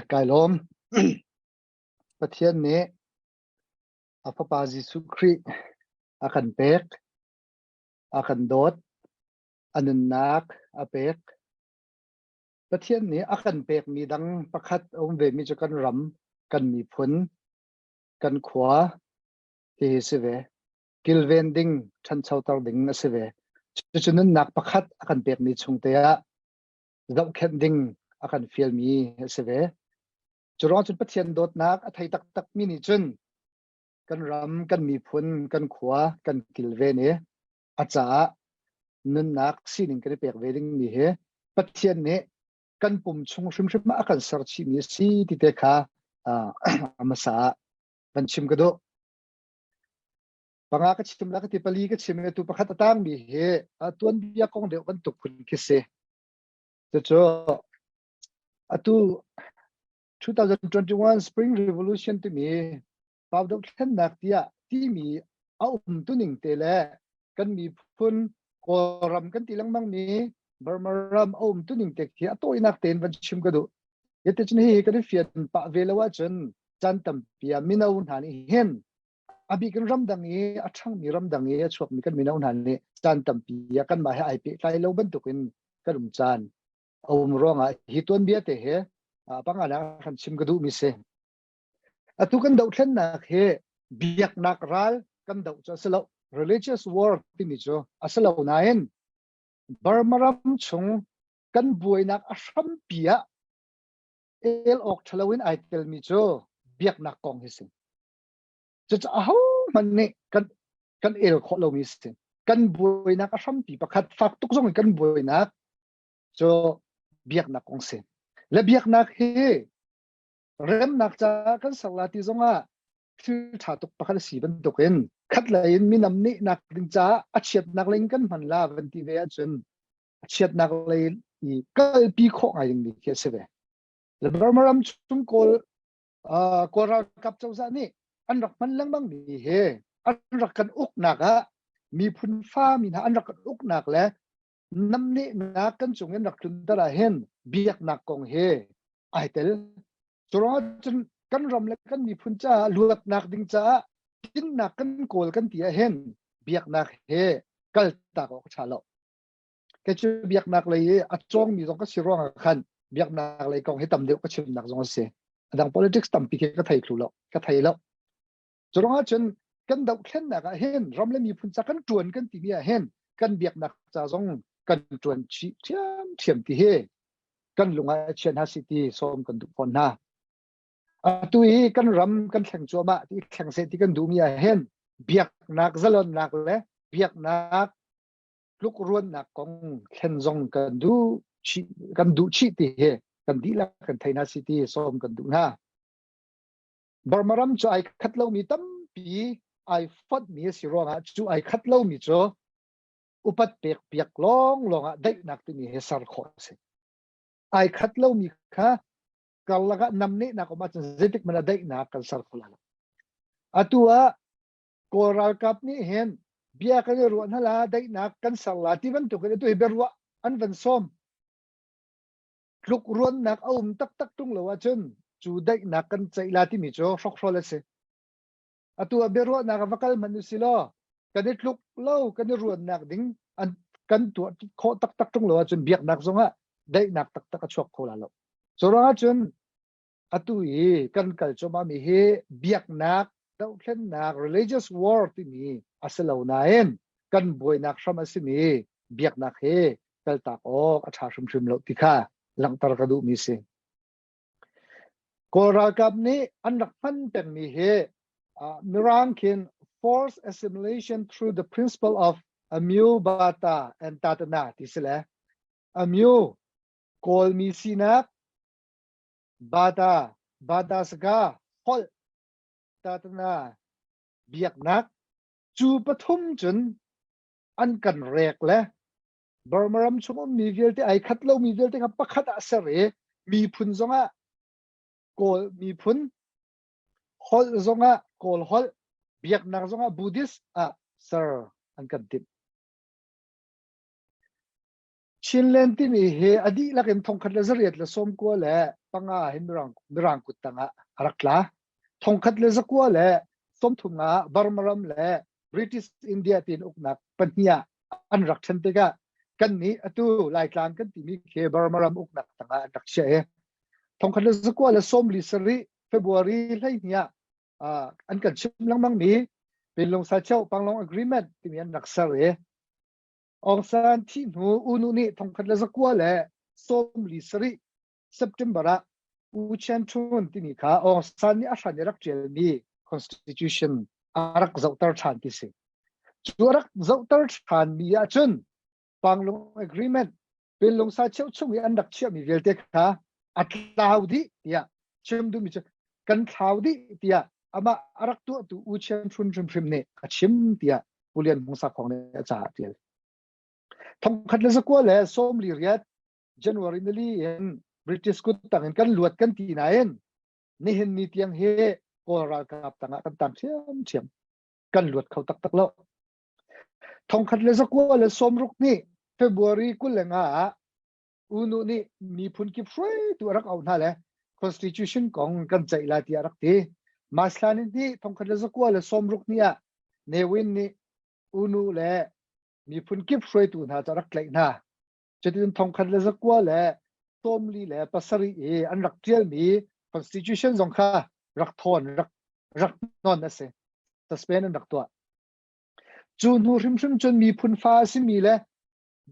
Cái lom phát hiện nè apa Jesu Christ akan pek akan dot anun nak apek phát hiện nè akan pek mi dang pakhat ông về mi cho kan ram kan mi phun kan khwa thì sẽ về kilven ding chan chau tar ding na se ve chunun nak pakhat akan pek mi chung te a zau khen ding akan fiel mi se ve churong chun pathian dot nak a thai tak tak mi ni chun kan ram kan mi phun kan khwa kan kilve ne acha nun nak sining kan pek ve ding mi he pathian ne kan pum chung shrim shrim akan sar chi mi si ti te kha amasa kan chim ka do panga ka chim la ka ti pali ka chim tu pakhat atang mi he tuan bia kong de kan tuk phun ki se cho atu 2021 spring revolution to me pawdok thlen nak tia ti mi tuning te le kan mi phun koram kan tilang mang mi barmaram tuning te ki atoi nak ten van chim ka do yete chun hi kan fiat pa velawa chun chan tam pia minau hani hen abi kan ram dang e athang mi ram dang e chok mi kan minau hani chan tam pia kan ma hai pe kai lo ban tukin karum chan ronga hi ton bia te he pangana kan chim ka du mi se atu kan dau thlen nak he biak nak ral kan dau cha selo religious war ti mi cho asalo nain barmaram chung kan buai nak asham pia el ok thalawin ai tel mi cho biak nak kong hi sin cha a ho man ne kan el kho lo mi sin kan buai nak asham pi pakhat fak tuk jong kan buai nak cho biak nak kong sin la biak nak he rem nak cha kan salati zonga thil tha tuk pakhat si ban tukin khat lain minam ni nak ding cha achiat nak ling kan man la van ti ve chun achiat nak lein I kal pi kho ngai ding ni ke se ve le barmaram chung kol ra kap chau za ni an rak man lang bang ni he an rak kan uk nak a mi phun fa mi na an rak kan uk nak le nam ni na kan chung en rak tun ta ra hen biak nak kong he ai tel chura chun kan ram le kan mi phun cha luat nak ding cha tin nak kan kol kan tia hen biak nak he kal ta ko chalo cái chuyện biak nak lấy chong mi dong ka sirong khan biak nak lấy kong he tam deu ka chim nak zong se dang politics tam pi ka thai thlu lo ka thai lo churong a chen kan dau khen nak a hen ram le mi phun cha kan tuan kan ti mi a hen kan biak nak cha zong kan tuan chi thiam ti he kan lunga chen ha city som kan du pon na tui kan ram kan thleng choma ti thleng se ti kan du mi a hen biak nak zalon nak le biak nak lúc ruan nak kong khen zong kan du chi ti he kan di la kan thaina city som kan du na barmaram cho ai khat lo mi tam pi ai fat mi si ronga chu ai khat lo mi cho upat pek piak long longa dai nak ti mi he sar kho se ai khat lo mi kha kalaga namne na ko ma zetik mana dai na kan sar kho la atua koral kap ni hen bia kan ruan hala dai nak kan salati ban to kan to berwa an van som luk ruan nak tak tak tung lo wa chun chu dai nak kan chai lati mi cho shok shol se atu berwa nak vakal manusilo kan luk lo kan ruan nak ding an kan tu kho tak tak tung lo wa chun biak nak zonga dai nak tak tak chok kho la lo chora chun atu kan kal choma mi he biak nak dau thlen nak religious war ti mi asalo naen kan boi nak sham asimi biak nak he kal ta ok acha shum shum lo ti kha lang tar ka du mi se kora kap ni an rak pan pen mi he mirang kin forced assimilation through the principle of amyu bata and tatana ti sele amyu kol mi sinak bata sga hol tatana biak nak chu pathum chun an kan rek le barmaram chung mi velte ai khat lo mi velte ka pakhat asare mi phun zonga kol mi phun hol zonga kol hol biak nak zonga buddhist sir an kan tip ชินเลนที่มีเฮอดีลักเอ็นทงคัดเลเซเรียดละส้มกัวแหละปังอาเห็นมีรังกุดตังอะรักละทงคัดเลเซกัวแหละส้มถุงอะบาร์มารมแหละบริติชอินเดียตีนอุกนักปัญญาอันรักฉันเตกะกันนี้อตูไล่กลางกันที่มีเคบาร์มารมอุกนักตังอะรักเชทงคัดเลเซกัวแหละส้มลิสรีเฟบรุอารีไรเนี่ยอันกันชิมลังมังมีเป็นลงซาเช่าปังลง agreement ที่มีอันรักษาองซานที่หนูอุนุนี่ทงคัดเลสกัวแหละส้มลิสรีเซปเทมเบอร์อูเชนชุนที่นี่ค่ะองซานนี่อาชันรักเจลมี constitution อารักเจ้าตาชันที่สิจูรักเจ้าตาชันมีอาจุนปังลง agreement เป็นลงซาเช่าช่วงอันดักเชื่อมีเวลเตค่ะอัตลาวดีเดียเชื่อมดูมิจกันลาวดีเดียอามาอารักตัวอูเชนชุนชิมเนี่ยชิมเดียผู้เรียนมุสาของเนี่ยจ่าเดียทงคัดเลสกัวแหละส้มลีเรียดจันวารีนลีเห็นบริติชกุดต่างกันลวดกันตีไหนนี่เห็นนี่เตียงเฮกอรากับต่างกันต่างเชื่อมกันลวดเขาตักแล้วทงคัดเลสกัวแหละส้มรุกนี่เฟบรุอารีกุลเลงาอุนุนี่มีพุนกิฟรวยตัวรักเอาหน้าแหละ constitution ของกันใจลาที่รักที่มาสลานี่ทงคัดเลสกัวแหละส้มรุกนี่เนวินนี่อุนุแหละมีพุนกิฟช่วยตัวน่าจะรักเลยนะจะถึงทองคันเลสกัวแหละต้มลีแหละปัสสรีอันรักเจียมี constitution สงค่ะรักทอนรักนอนนะสิแต่สเปนอันรักตัวจูนูริมจนมีพุนฟ้าสิมีแหละ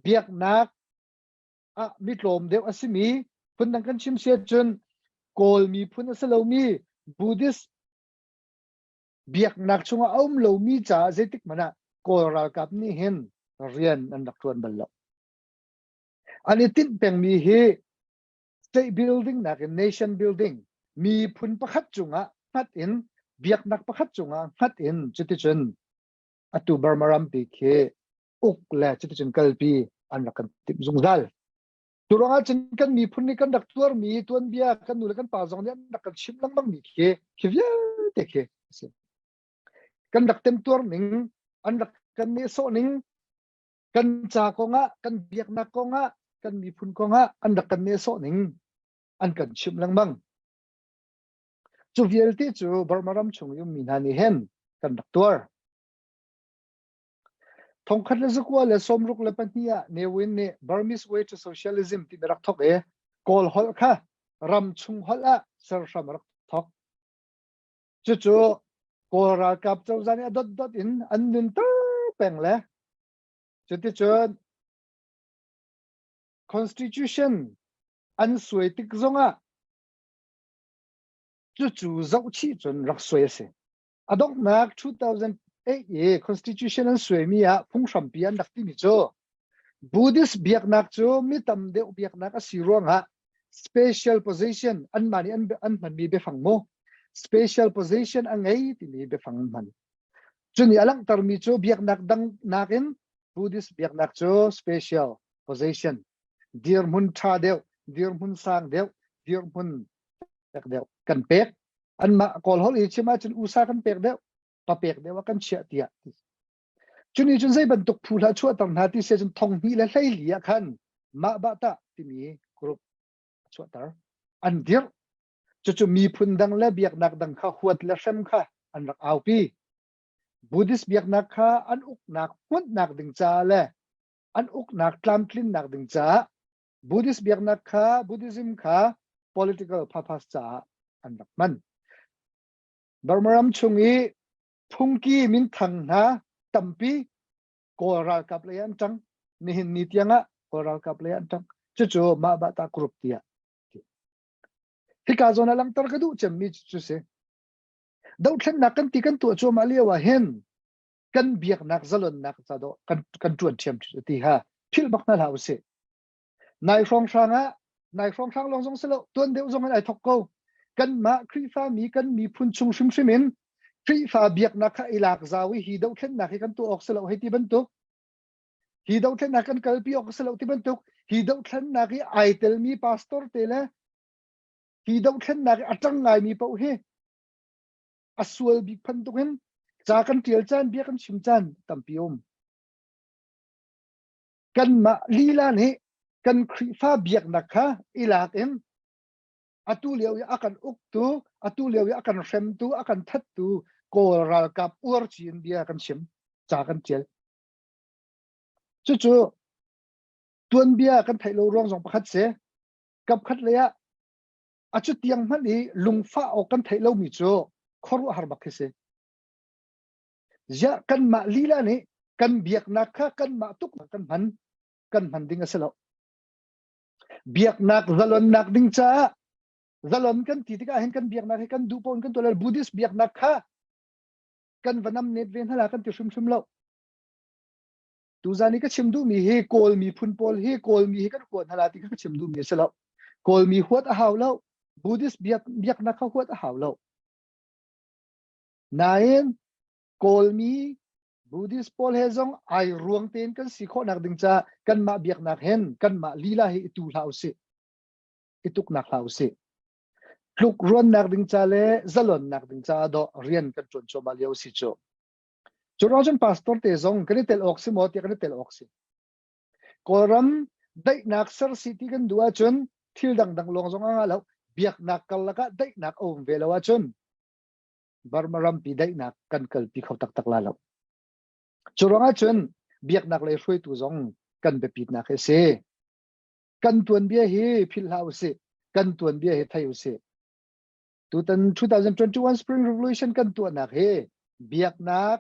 เบียกนักมิดลมเดียวสิมีพุนดังกันชิมเสียจนโกลมีพุนอสเลมีบูดิสเบียกนักชงเอาเลมีจ่าเจติกมันอะโกลรากับนี่เห็นเรียนอันดักตัวบัลลังอันนี้ติดเป็นมีเฮ state building นัก nation building มีพุนประคัดจุงะฮัดอินเบียกนักประคัดจุงะฮัดอินจุดที่จนอัตุบาร์มารัมปีเคอุกและจุดที่จนกัลปีอันนักกันติดจุงดัลตัวเราจนกันมีพุนนี่กันดักตัวมีตัวเบียกันดูแลกันป่าจงเนี่ยนักกันชิมลังบังมีเคคิดยังเด็กเคกันดักเต็มตัวหนึ่งอันดักกันเนี่ยโซหนึ่งกันจากงะกันเบียกนักงะกันมีพุนกงะอันดักกันเนี่ยโซหนึ่งอันกันชิมลังบังจูเวลที่จูบาร์มารัมชงยุมมีนานี่เห็นกันดักตัวทงคัดเลสกัวเลสมรุกเลปันเนียเนวินเนบาร์มิสเวทโซเชียลิซึมที่รักทอกกอลฮอลค่ะรำชุงฮอลอะเซอร์ชามรักทอกจู่ๆกอรากับเจ้าจานี่ดดอินอันนินเตอร์แปลงเลยจุดที่จน constitution อันสวยติกซงอ่ะจู่ๆเจ้าชี้จนรักสวยสิอดอกนัก2008 constitution อันสวยมีอ่ะพุ่งสัมพีอันดักที่มีจ่อ Buddhist เบียกนักจ่อมีตำเดียวเบียกนักสิรวงอ่ะ special position อันมันมีเบฟังโม special position อันไงที่มีเบฟังมันจุดนี้อลังตรมีจ่อเบียกนักดังนักิน Buddhist เบียกนักจ่อ special positionเดียร์มุนชาเดียวเดียร์มุนสร้างเดียวเดียร์มุนเดียวกันเป็กอันมากอลฮอลอีกใช่ไหมจนอุตสาหกันเป็กเดียวปะเป็กเดียวว่ากันเชื่อเดียจนนี้จนใจบรรทุกผู้ละชั่วต่างหากที่เสียจนทองนี้และไล่เหลียขันมาบะตะที่มีกรุ๊ปชั่วตาอันเดียวจะมีพุนดังและเบียกนักดังข้าขวดและเซมข้าอันรักเอาปีบูดิสเบียกนักข้าอันอุกนักหุ่นนักดึงจ้าและอันอุกนักกลามคลินนักดึงจ้าBuddhist เบียกนักข้า Buddhism ข้า political purpose จ้าอันดับมันบารมารมชงอีพุ่งกี้มินทังนะตั้มปีกอรากับเลียนจังนี่เห็นนิตยังอ่ะกอรากับเลียนจังจู่ๆมาบัตากรุบเตียที่กาโซนาลังตระกดูจะมีจู่เสดาวเช่นนักกันที่กันตัวจู่มาเลียวว่าเห็นกันเบียกนักซาลนนักซาโดกันจวนเทียมจู่ที่ฮะพิลบักนั่นหาเสนายฟองช่างอ่ะนายฟองช่างลองส่งเสลตัวเดียวส่งให้ไอ้ทอกโกกันมาครีฟ้ามีกันมีพุนชุงชิมชิมินครีฟ้าเบียกนักข้าอิลักซาวิฮีดาวเช่นนักให้กันตัวออกเสลให้ที่บรรทุกฮีดาวเช่นนักกันกัลปีออกเสลที่บรรทุกฮีดาวเช่นนักให้ไอเตลมีพาสตอร์เตลฮีดาวเช่นนักอัจังไงมีเป้าเฮอสวลบิพันตุกเห็นจากกันเทียลจานเบียกันชิมจานตั้มพิอมกันมาลีลานเฮ กันครีฟ้าเบียกนักฮะอีหลักเองอตุเลียวอากันอุกตูอตุเลียวอากันเข็มตูอากันทัดตูโกรัลกับอวร์จีนเบียกันชิมจากกันเจลจู่ๆตัวเบียกันไทยเราร้องสองประคัดเสกับคัดเลยอะอาจุดยังมันอีลุงฟ้าออกกันไทยเรามีโจขรุหารบักเสจะกันมาลีลานี่กันเบียกนักฮะกันมาตุกกันมันดิ้งเสลาเบียกนักซาลอนนักดิ้งจ้าZalon kan titika hen kan biak nak kan dupon kan tolal Buddhist biak nak kha kan vanam net ven hala kan ti shum lo tu zani ka chimdu mi he kol mi phun pol he kol mi he kan ko hala ti ka chimdu mi selo kol mi huat a haw lo Buddhist biak nak kha huat a haw lo nain kol mi Buddhist pol he zong ai ruang ten kan sikho nak ding cha kan ma biak nak hen kan ma lila he tu lau se ituk nak lau seลูกร้อนนักดิ้งจ้าเล่จะหล่นนักดิ้งจ้าดอเรียนกันจนจบมาเลี้ยวสิโจจุดเราจนพาสปอร์ตเตจงกันนี่เตลออกซิหมดกันนี่เตลออกซิกอรัมได้นักเซอร์ซิตี้กันดูว่าจนทิลดังลงจงอ่ะแล้วเบียกนักกันละก็ได้นักโอมเวลว่าจนบาร์มารัมปีได้นักกันเกลปีเขาตักลาแล้วจุดเราจนเบียกนักเลยช่วยตัวจงกันไปปิดนักเสกันตัวนเบียเฮพิลฮาวเสกันตัวนเบียเฮไทยเสตัวตัน2021 Spring Revolution กันตัวนักเฮเบียกนัก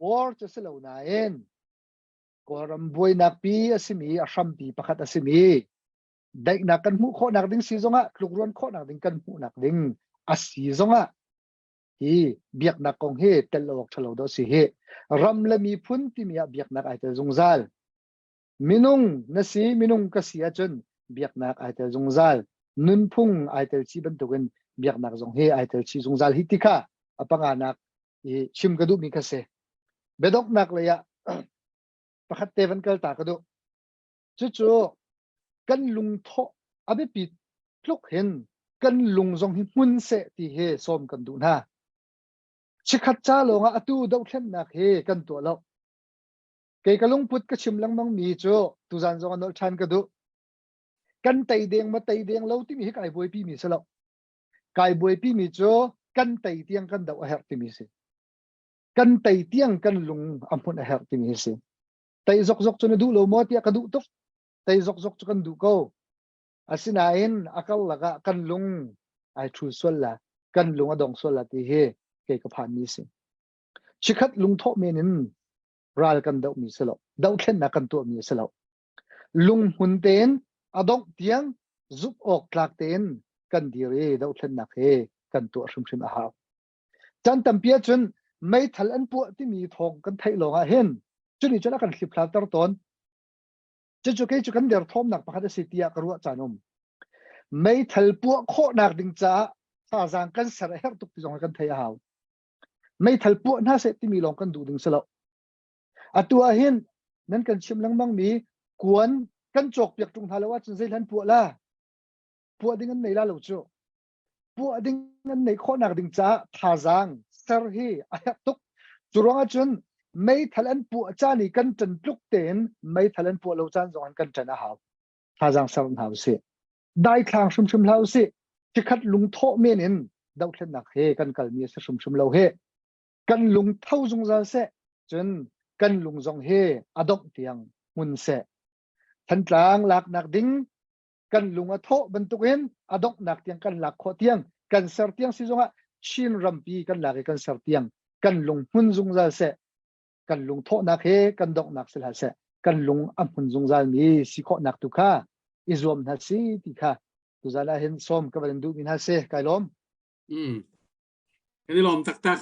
war จะเสลานาเอ็นก็รำบวยนักปีอสิมีอาชัมปีประคัตอสิมีได้นักกันหูโคนักดิ้งซีจงะลูกร้อนโคนักดิ้งกันหูนักดิ้งอสีจงะที่เบียกนักกองเฮเตลออกฉลาดอสิเฮรำละมีพุ่นที่มีเบียกนักไอเตจงซัลมินุงนสีมินุงกษีจนเบียกนักไอเตจงซัลนุนพุ่งไอเตชีบันตุกันเบียกนักจงเฮไอเตชีจงซัลฮิติกาอปังอานักชิมกระดูมีกษเบดอกนักเลยอะประคัตเตวันเกลตากระดูจู่ๆกันลุงโทอเบปิดลุกเห็นกันลุงจงหิมุนเสติเฮสมกันดูนะชิคัดจ้าลงอะตูดอกเช่นนักเฮกันตัวเราเกยกะลุงพุทธกชิมลังมังมีจู่ตุจันจงอันอลชันกระดูกันไตเดียงมาไตเดียงเราที่มีให้ไก่บวยปีมีสละไก่บวยปีมีจู่กันไตเตียงกันดาวเฮร์ที่มีสิกันไตเตียงกันลุงอัมพุนเฮร์ที่มีสิไตจกจนดูโลมอที่กระดูตุกไตจกจนดูเขาอาศินาเอ็นอากัลละกันลุงไอทูส่วนละกันลุงอดองส่วนละที่เฮเกยกับผ่านมีสิชิคัดลุงทอเมนินรายกันดาวมีสละดาวเช่นนักกันตัวมีสละลุงหุ่นเต็นอดองเตียงซุบออกหลักเต็นกันดีเรดาวเช่นนักเฮกันตัวชิมอาหารจันตัมเปียจนไม่ทันอันปวดที่มีทองกันไทยลงเห็นจุดนี้จะนักกันคลิปพลาดตอนจะจุกกันเดือดทอมหนักประคัตสิทธิกรัวจานมไม่ทันปวดโคหนักดึงจ้าถ้าจางกันสระเฮรตุกที่จงกันไทยหาวไม่ทันปวดน่าเสที่มีลงกันดูดึงสละตัวเห็นนั้นกันชิมลังมังมีกวนกันจกเปียกตรงทะเลว่าจนเส้นทันปวดละปวดดึงกันในละหลุดจู่ปวดดึงกันในโคหนักดึงจ้าถ้าจางสระเฮอายักตุกจุรงอาจนไม่ทันปวดจ้านี่กันจนลุกเต็นไม่ทันปวดเราจานจงกันจนอาหาวถ้าจางสระหาวเสียได้ทางชุมเราสิที่คัดลุงโทเมนินดาวเช่นนักเฮกันกัลมีสชุมเราเฮกันลุงเท่าจงจะเสจนกันลุงจงเฮอดอกเตียงมุนเสทันกลางหลักนักดิ้งกันลุงอโทบรรทุกเห็นอดอกนักเตียงกันหลักขอเตียงกันเสเตียงสิจงะชินรัมปีกันหลักกันเสเตียงกันลุงมุนจงจะเสกันลุงโทนักเฮกันดอกนักเสละเสกันลุงอัมมุนจงจะมีสิขอนักตุก้าอิจวมนักสิติค่ะตุจาลาเห็นส้มกับเรนดูมินฮัสเซไกลลมอันนี้ลมตัก